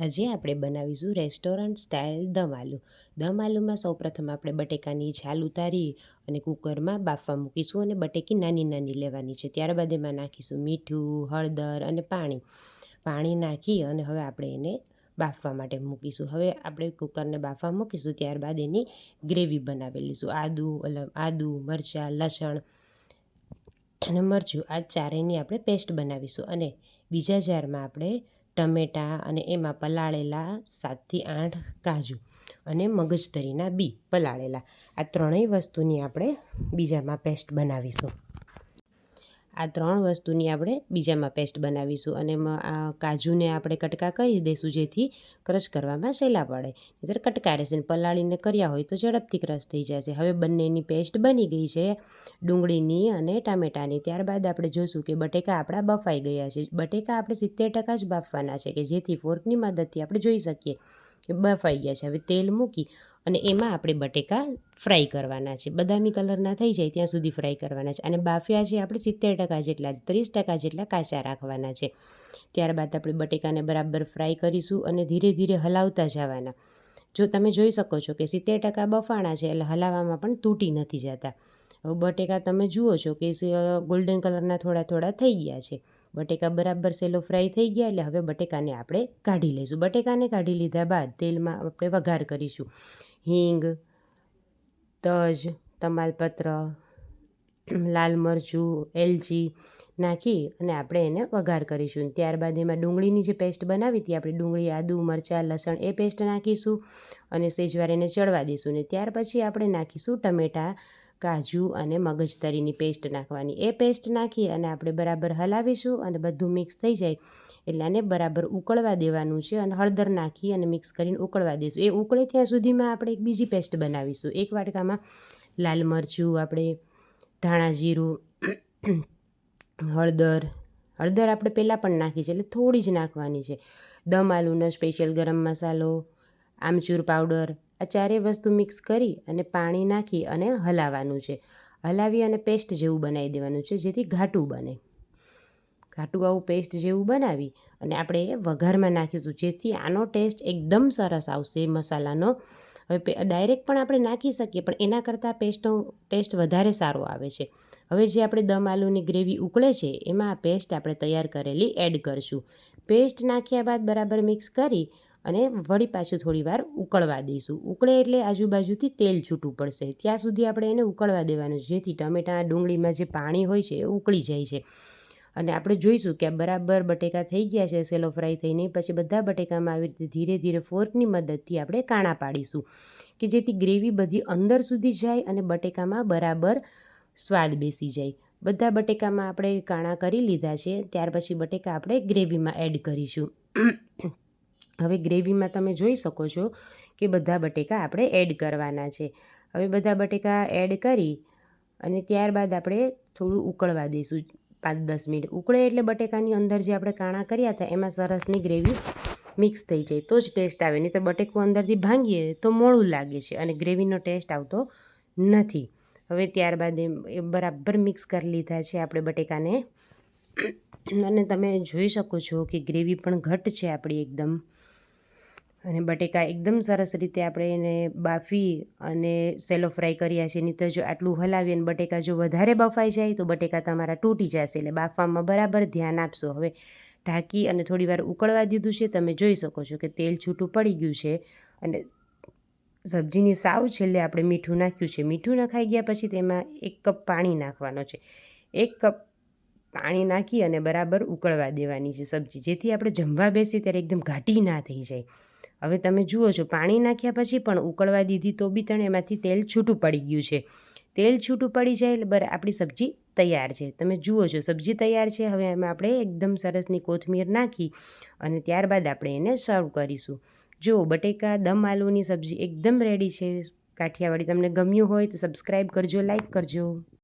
આજે આપણે બનાવીશું રેસ્ટોરન્ટ સ્ટાઇલ દમ આલુ. દમ આલુમાં સૌપ્રથમ આપણે બટેકાની છાલ ઉતારી અને કુકરમાં બાફવા મૂકીશું અને બટેકી નાની નાની લેવાની છે. ત્યારબાદ એમાં નાખીશું મીઠું, હળદર અને પાણી નાખી અને હવે આપણે એને બાફવા માટે મૂકીશું. હવે આપણે કુકરને બાફવા મૂકીશું, ત્યારબાદ એની ગ્રેવી બનાવી લઈશું. આદુ, મરચાં, લસણ અને મરચું આ ચારેયની આપણે પેસ્ટ બનાવીશું. અને બીજા જારમાં આપણે ટમેટાં અને એમાં પલાળેલા 7થી 8 કાજુ અને મગજતરીના બી પલાળેલા, આ ત્રણેય વસ્તુની આપણે બીજામાં પેસ્ટ બનાવીશું. અને આ કાજુને આપણે કટકા કરી દઈશું, જેથી ક્રશ કરવામાં સહેલા પડે. નહીંતર કટકા રહેશે ને પલાળીને કર્યા હોય તો ઝડપથી ક્રશ થઈ જશે. હવે બંનેની પેસ્ટ બની ગઈ છે, ડુંગળીની અને ટામેટાની. ત્યારબાદ આપણે જોઈશું કે બટેકા આપણા બફાઈ ગયા છે. બટેકા આપણે 70% જ બાફવાના છે, કે જેથી ફોર્કની મદદથી આપણે જોઈ શકીએ કે બફાઈ ગયા છે. હવે તેલ મૂકી અને એમાં આપણે બટેકા ફ્રાય કરવાના છે. બદામી કલરના થઈ જાય ત્યાં સુધી ફ્રાય કરવાના છે. અને બાફ્યા છે આપણે 70% જેટલા, 30% જેટલા કાચા રાખવાના છે. ત્યારબાદ આપણે બટેકાને બરાબર ફ્રાય કરીશું અને ધીરે ધીરે હલાવતા જવાના. જો તમે જોઈ શકો છો કે 70% બફાણા છે, એટલે હલાવવામાં પણ તૂટી નથી જતા. હવે બટેકા તમે જુઓ છો કે ગોલ્ડન કલરના થોડા થોડા થઈ ગયા છે. બટેકા બરાબર સેલો ફ્રાય થઈ ગયા, એટલે હવે બટેકાને આપણે કાઢી લઈશું. બટેકાને કાઢી લીધા બાદ તેલમાં આપણે વઘાર કરીશું. હિંગ, તજ, તમાલપત્ર, લાલ મરચું, એલચી નાખી અને આપણે એને વઘાર કરીશું. ત્યારબાદ એમાં ડુંગળીની જે પેસ્ટ બનાવી હતી આપણે, ડુંગળી, આદુ, મરચાં, લસણ એ પેસ્ટ નાખીશું અને સેજવાર એને ચડવા દઈશું. ને ત્યાર પછી આપણે નાખીશું ટમેટાં, કાજુ અને મગજતરીની પેસ્ટ નાખવાની. એ પેસ્ટ નાખી અને આપણે બરાબર હલાવીશું અને બધું મિક્સ થઈ જાય એટલે આને બરાબર ઉકળવા દેવાનું છે. અને હળદર નાખી અને મિક્સ કરીને ઉકળવા દઈશું. એ ઉકળે ત્યાં સુધીમાં આપણે એક બીજી પેસ્ટ બનાવીશું. એક વાટકામાં લાલ મરચું, આપણે ધાણા જીરું, હળદર આપણે પહેલાં પણ નાખી છે, એટલે થોડી જ નાખવાની છે. દમ આલુનો સ્પેશિયલ ગરમ મસાલો, આમચૂર પાવડર, આ ચારેય વસ્તુ મિક્સ કરી અને પાણી નાખી અને હલાવવાનું છે. હલાવી અને પેસ્ટ જેવું બનાવી દેવાનું છે, જેથી ઘાટું બને. ઘાટું આવું પેસ્ટ જેવું બનાવી અને આપણે એ વઘારમાં નાખીશું, જેથી આનો ટેસ્ટ એકદમ સરસ આવશે મસાલાનો. હવે ડાયરેક્ટ પણ આપણે નાખી શકીએ, પણ એના કરતાં પેસ્ટનો ટેસ્ટ વધારે સારો આવે છે. હવે જે આપણે દમ આલુની ગ્રેવી ઉકળે છે, એમાં આ પેસ્ટ આપણે તૈયાર કરેલી એડ કરીશું. પેસ્ટ નાખ્યા બાદ બરાબર મિક્સ કરી અને વળી પાછું થોડી વાર ઉકળવા દઈશું. ઉકળે એટલે આજુબાજુથી તેલ છૂટું પડશે, ત્યાં સુધી આપણે એને ઉકળવા દેવાનું છે, જેથી ટમેટાં, ડુંગળીમાં જે પાણી હોય છે એ ઉકળી જાય છે. અને આપણે જોઈશું કે આ બરાબર બટેકા થઈ ગયા છે, સેલો ફ્રાય થઈને. પછી બધા બટેકામાં આવી રીતે ધીરે ધીરે ફોર્કની મદદથી આપણે કાણા પાડીશું, કે જેથી ગ્રેવી બધી અંદર સુધી જાય અને બટેકામાં બરાબર સ્વાદ બેસી જાય. બધા બટેકામાં આપણે કાણા કરી લીધા છે. ત્યાર પછી બટેકા આપણે ગ્રેવીમાં એડ કરીશું. હવે ગ્રેવીમાં તમે જોઈ શકો છો કે બધા બટેકા આપણે એડ કરવાના છે. હવે બધા બટેકા એડ કરી અને ત્યારબાદ આપણે થોડું ઉકળવા દઈશું, 5-10 મિનિટ. ઉકળે એટલે બટેકાની અંદર જે આપણે કાણા કર્યા હતા એમાં સરસની ગ્રેવી મિક્સ થઈ જાય તો જ ટેસ્ટ આવે. નહીં તો બટેકું અંદરથી ભાંગીએ તો મોળું લાગે છે અને ગ્રેવીનો ટેસ્ટ આવતો નથી. હવે ત્યારબાદ એ બરાબર મિક્સ કરી લીધા છે આપણે બટેકાને. અને તમે જોઈ શકો છો કે ગ્રેવી પણ ઘટ છે આપણી એકદમ. અને બટેકા એકદમ સરસ રીતે આપણે એને બાફી અને સેલો ફ્રાય કર્યા છે. નહીં તો જો આટલું હલાવીએ અને બટેકા જો વધારે બફાઈ જાય તો બટેકા તમારા તૂટી જશે, એટલે બાફવામાં બરાબર ધ્યાન આપશો. હવે ઢાંકી અને થોડી વાર ઉકળવા દીધું છે. તમે જોઈ શકો છો કે તેલ છૂટું પડી ગયું છે. અને સબ્જીની સાવ છેલ્લે આપણે મીઠું નાખ્યું છે. મીઠું નખાઈ ગયા પછી તેમાં 1 કપ પાણી નાખવાનો છે. 1 કપ પાણી નાખી અને બરાબર ઉકળવા દેવાની છે સબ્જી, જેથી આપણે જમવા બેસીએ ત્યારે એકદમ ઘાટી ના થઈ જાય. હવે તમે જુઓ છો પાણી નાખ્યા પછી પણ ઉકળવા દીધી તો બી પણ એમાંથી તેલ છૂટું પડી ગયું છે. તેલ છૂટું પડી જાય એટલે આપણી સબ્જી તૈયાર છે. તમે જુઓ છો સબ્જી તૈયાર છે. હવે એમાં આપણે એકદમ સરસની કોથમીર નાખી અને ત્યારબાદ આપણે એને સર્વ કરીશું. જો બટેકા દમ આલુની સબ્જી એકદમ રેડી છે કાઠિયાવાડી. તમને ગમ્યું હોય તો સબસ્ક્રાઈબ કરજો, લાઈક કરજો.